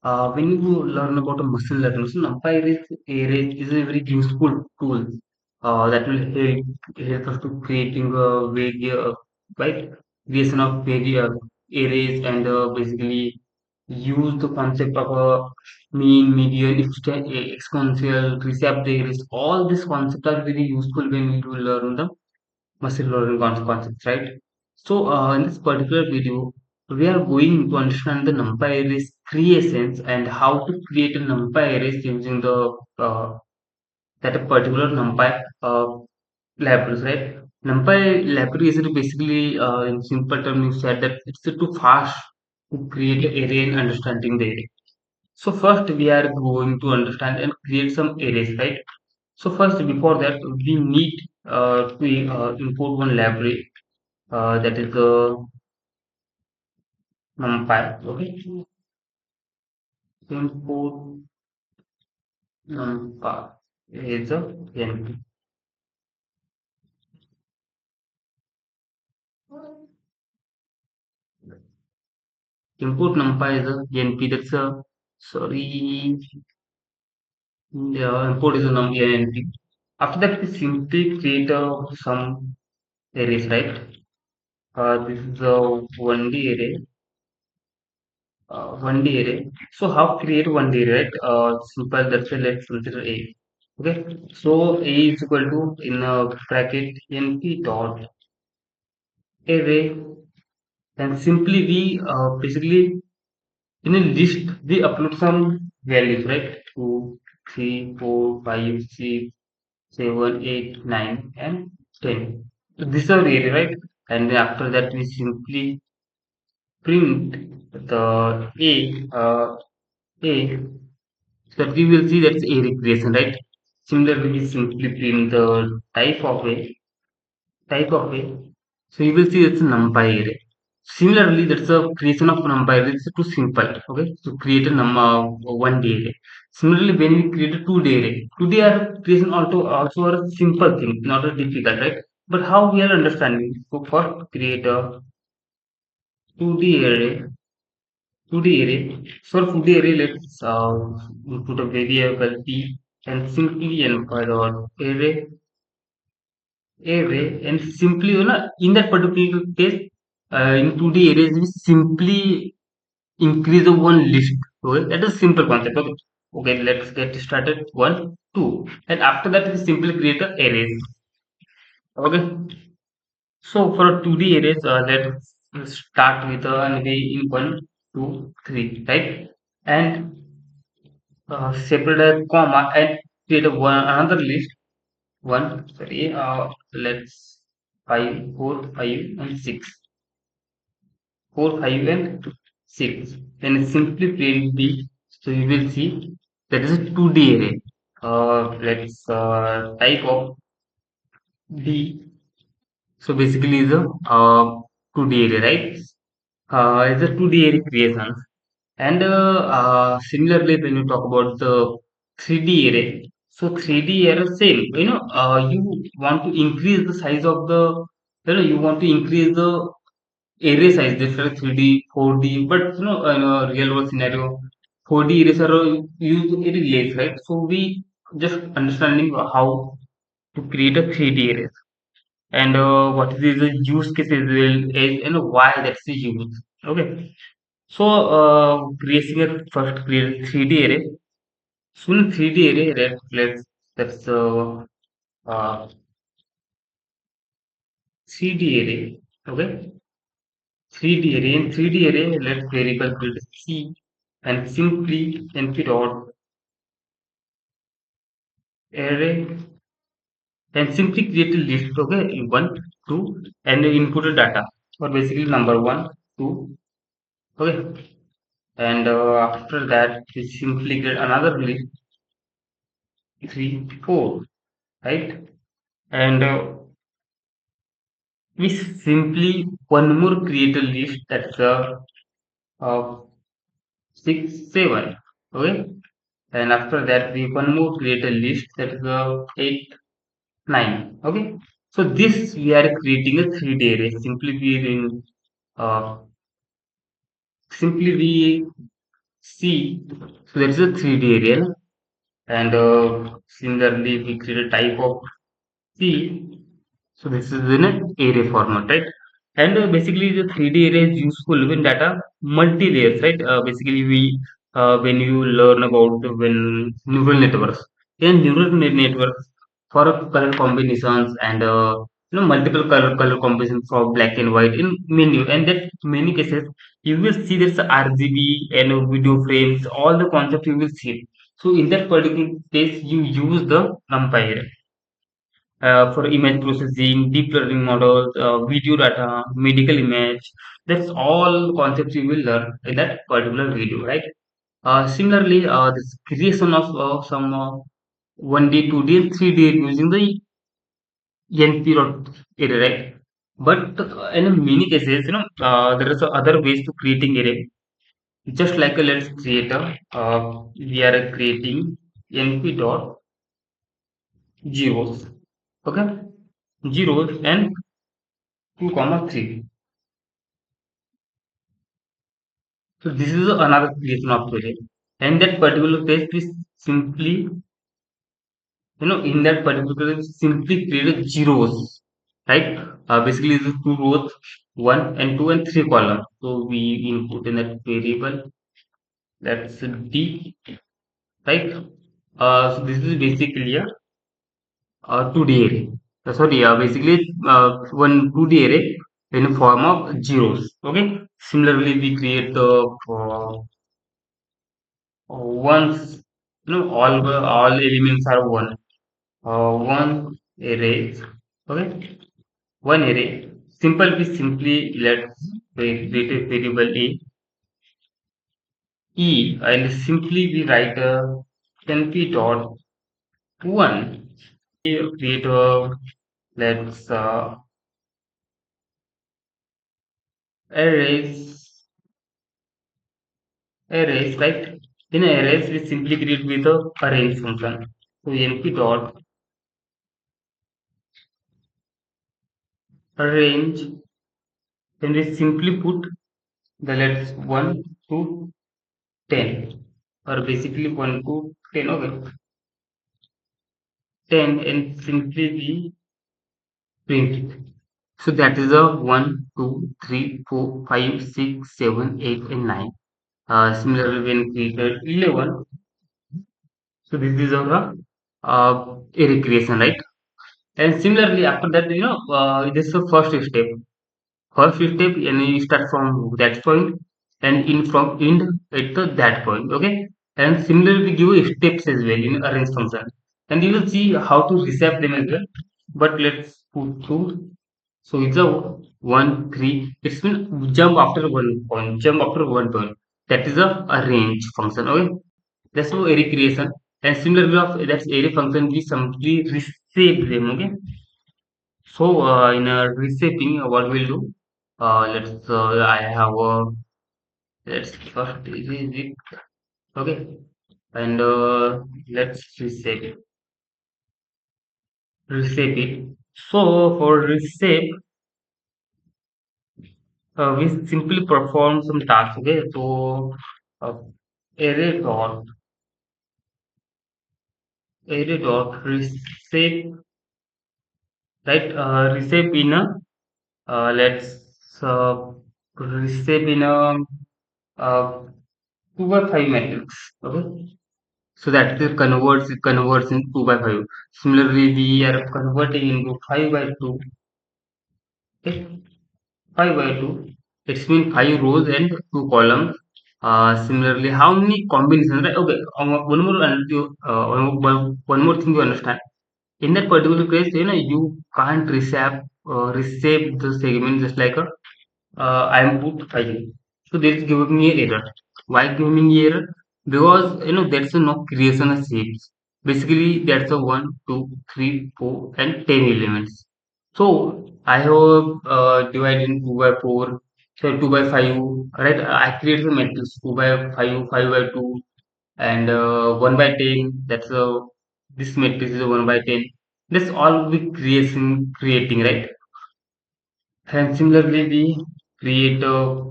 When you learn about a machine learning, so NumPy is a very useful tool that will help us to creating right creation of arrays and basically use the concept of a mean, median, exponential, recept arrays. All these concepts are very useful when you learn the machine learning concepts, right? So, in this particular video, we are going to understand the NumPy arrays creations and how to create a NumPy arrays using the that a particular NumPy libraries, right? NumPy library is basically, in simple terms, you said that it's too fast to create an array and understanding the array. So first, we are going to understand and create some arrays, right? So first, before that, we need to import one library that is the numpy. Okay, import numpy is a np. Import numpy is a np. That's a sorry. Yeah, import is a np. After that, we simply create some arrays, right? This is a 1D array. 1D array. So how create 1D array, right? Simple. That's why let's consider a. Okay. So a is equal to in a bracket np dot array, and simply we basically in a list we upload some values, right? 2, 3, 4, 5, 6, 7, 8, 9, and 10. So these are array, right? And then after that we simply print the a so that we will see that's array creation, right? Similarly we simply print the type of a type of a. So you will see it's a numpy array. Similarly, that's a creation of numpy array. It's too simple. Okay, to create a 1D array. Similarly, when we create a 2D array, 2D array creation also are a simple thing, not a difficult, right? But how we are understanding? So first create a 2D array. 2D array. So for 2D array, let's put a variable p and simply encode our array and simply in that particular case in 2D arrays we simply increase the one list. Okay, that is simple concept. Okay, okay, let's get started. One, two, and after that we simply create the arrays. Okay, so for 2D arrays, let's start with an array in 1, 2, 3, right? And separate a comma and create a another list. One, sorry, let's 5, 4, 5, and 6. 4, 5, and 6. Then simply print B. So you will see that is a 2D array. Let's type of D. So basically is a 2D array, right? It's a 2D array creation. And similarly, when you talk about the 3D array, so 3D array same. You want to increase the size of the, you want to increase the array size, this are 3D, 4D, but in a real world scenario, 4D arrays are used very less, right? So we just understanding how to create a 3D array and what is the use case as well and why that's the use. Okay, so creating a first create a 3D array. Soon 3D array, let's that's uh 3D array. Okay, 3D array. In 3D array, let's variable build C and simply np dot array and simply create a list. Okay, in 1, 2, and input a data or basically number 1, 2. Okay, and after that we simply get another list 3, 4, right? And we simply one more create a list that's uh, 6, 7. Okay, and after that we one more create a list that is 8, 9. Okay, so this we are creating a 3D array. Simply we uh, simply we C. So there is a 3D aerial, and similarly we create a type of C. So this is in an array format, right? And basically the 3D array is useful when data multi-layers, right? Basically we when you learn about when neural networks, in networks for color combinations and multiple color combinations for black and white in menu, and that many cases you will see there's a RGB and video frames, all the concept you will see. So in that particular case, you use the NumPy for image processing, deep learning models, video data, medical image. That's all concepts you will learn in that particular video, right? Similarly, this creation of some 1D, 2D, and 3D using the NP dot array, right? But in many cases, there is other ways to creating array. Just like let's create a, we are creating NP dot zeros, okay? Zeros and 2 comma 3. So this is another creation of project. And that particular case, we simply, in that particular case, simply create zeros, right? Basically, the two rows, one and two and three columns. So we input in that variable, that's D, right? So this is basically a 2D array. Sorry, basically one 2D array in a form of zeros. Okay. Similarly, we create the once all elements are one. One array. Okay, one array. We simply let's create a variable and simply we write a np dot one. We create a let's arrays arrays, right? In arrays we simply create with a arrange function. So np dot arrange, then we simply put the letters 1 to 10, or basically 1 to 10, okay, 10, and simply we print it. So that is a 1, 2, 3, 4, 5, 6, 7, 8, and 9. Similarly, when created 11, so this is our array creation, right? And similarly, after that, this is the first step. First step, and you start from that point and in from end at that point, okay? And similarly, we give steps as well in arrange function, and you will see how to reshape them as well. But let's put through. So it's a 1 3. It's been jump after one point, jump after one point. That is a arrange function, okay? That's no array creation. And similarly, of that's array function, we simply reshape them, okay? So in reshaping, what we'll do? Let's. I have a. Let's first erase it. Okay, and let's reshape it. Reshape it. So for reshape, we simply perform some tasks. Okay, so uh, array dot reshape, right? Reshape in a let's reshape in a uh, 2 by 5 matrix. Okay. So that it converts in 2 by 5. Similarly, we are converting into 5 by 2. Okay, 5 by 2. It's mean 5 rows and 2 columns. Similarly, how many combinations? Right? Okay, one more thing to understand. In that particular case, you can't reshape the segment just like a I am put file. So there is giving me an error. Why giving me error? Because there's a no creation of shapes. Basically, that's a 1, 2, 3, 4, and 10 elements. So I have divided in 2 by 4, so 2 by 5. Right? I create the matrix 2 by 5, 5 by 2, and 1 by 10. That's a this matrix is a 1 by 10. That's all we creating, right? And similarly, we create a